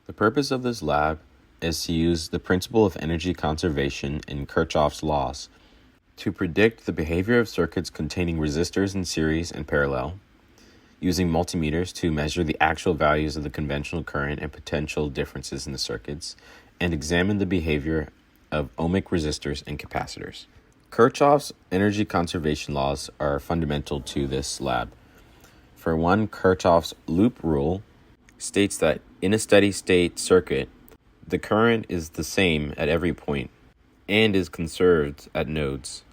The purpose of this lab is to use the principle of energy conservation in Kirchhoff's laws to predict the behavior of circuits containing resistors in series and parallel, using multimeters to measure the actual values of the conventional current and potential differences in the circuits, and examine the behavior of ohmic resistors and capacitors. Kirchhoff's energy conservation laws are fundamental to this lab. For one, Kirchhoff's loop rule states that in a steady-state circuit, the current is the same at every point and is conserved at nodes.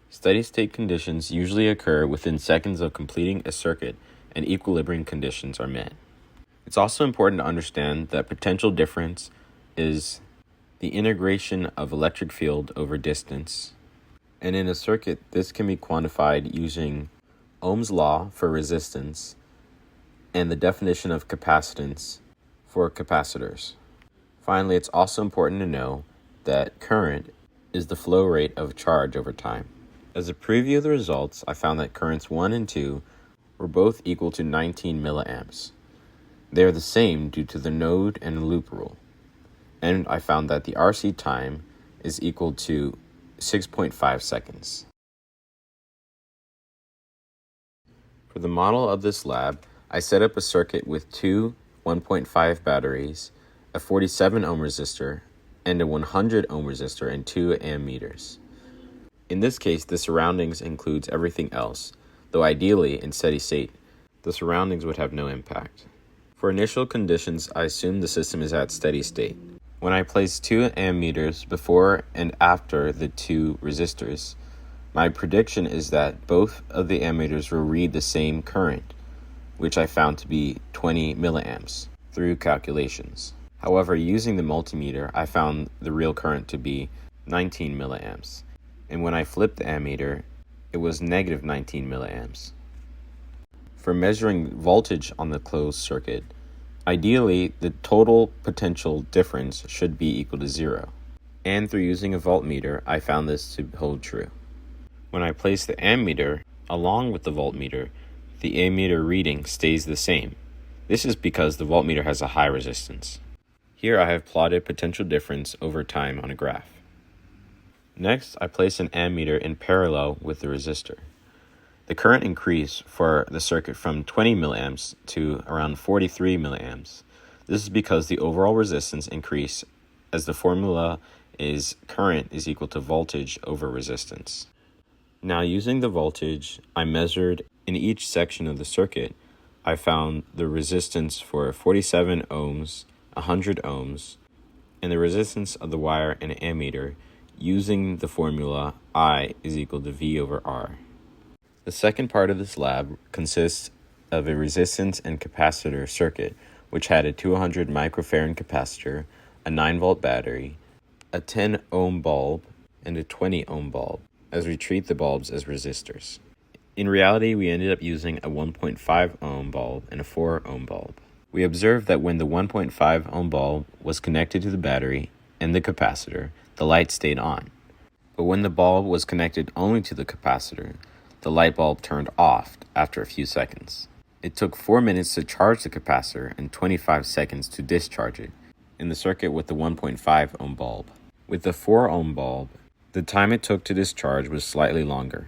Steady-state conditions usually occur within seconds of completing a circuit and equilibrium conditions are met. It's also important to understand that potential difference is the integration of electric field over distance. And in a circuit, this can be quantified using Ohm's law for resistance and the definition of capacitance for capacitors. Finally, it's also important to know that current is the flow rate of charge over time. As a preview of the results, I found that currents 1 and 2 were both equal to 19 milliamps. They are the same due to the node and loop rule. And I found that the RC time is equal to 6.5 seconds. For the model of this lab, I set up a circuit with two 1.5 batteries, a 47 ohm resistor, and a 100 ohm resistor and 2 ammeters. In this case, the surroundings includes everything else, though ideally, in steady state, the surroundings would have no impact. For initial conditions, I assume the system is at steady state. When I place 2 ammeters before and after the 2 resistors, my prediction is that both of the ammeters will read the same current, which I found to be 20 milliamps through calculations. However, using the multimeter, I found the real current to be 19 milliamps. And when I flipped the ammeter, it was negative 19 milliamps. For measuring voltage on the closed circuit, ideally the total potential difference should be equal to 0. And through using a voltmeter, I found this to hold true. When I place the ammeter along with the voltmeter, the ammeter reading stays the same. This is because the voltmeter has a high resistance. Here I have plotted potential difference over time on a graph. Next, I place an ammeter in parallel with the resistor. The current increased for the circuit from 20 milliamps to around 43 milliamps. This is because the overall resistance increased, as the formula is current is equal to voltage over resistance. Now, using the voltage I measured in each section of the circuit, I found the resistance for 47 ohms, 100 ohms, and the resistance of the wire and ammeter using the formula I is equal to V over R. The second part of this lab consists of a resistance and capacitor circuit, which had a 200 microfarad capacitor, a 9-volt battery, a 10 ohm bulb, and a 20 ohm bulb, as we treat the bulbs as resistors. In reality, we ended up using a 1.5 ohm bulb and a 4 ohm bulb. We observed that when the 1.5 ohm bulb was connected to the battery and the capacitor, the light stayed on. But when the bulb was connected only to the capacitor, the light bulb turned off after a few seconds. It took 4 minutes to charge the capacitor and 25 seconds to discharge it in the circuit with the 1.5 ohm bulb. With the 4 ohm bulb, the time it took to discharge was slightly longer.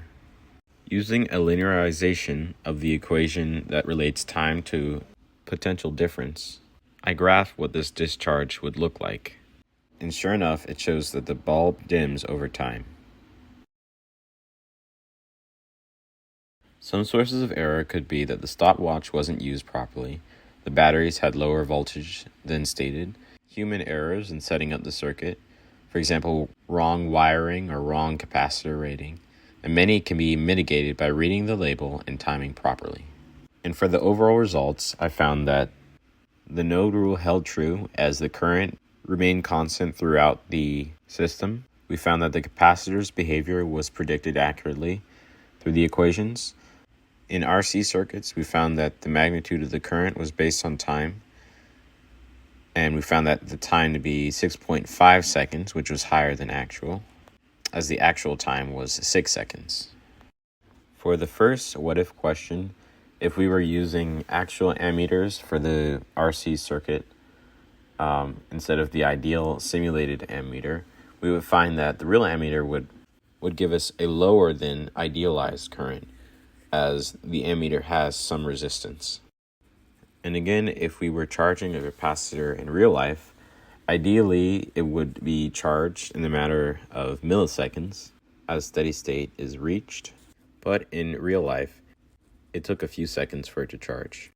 Using a linearization of the equation that relates time to potential difference, I graphed what this discharge would look like. And sure enough, it shows that the bulb dims over time. Some sources of error could be that the stopwatch wasn't used properly, the batteries had lower voltage than stated, human errors in setting up the circuit, for example, wrong wiring or wrong capacitor rating, and many can be mitigated by reading the label and timing properly. And for the overall results, I found that the node rule held true as the current remained constant throughout the system. We found that the capacitor's behavior was predicted accurately through the equations. In RC circuits, we found that the magnitude of the current was based on time, and we found that the time to be 6.5 seconds, which was higher than actual, as the actual time was 6 seconds. For the first what-if question, if we were using actual ammeters for the RC circuit, instead of the ideal simulated ammeter, we would find that the real ammeter would give us a lower than idealized current, as the ammeter has some resistance. And again, if we were charging a capacitor in real life, ideally it would be charged in a matter of milliseconds as steady state is reached. But in real life, it took a few seconds for it to charge.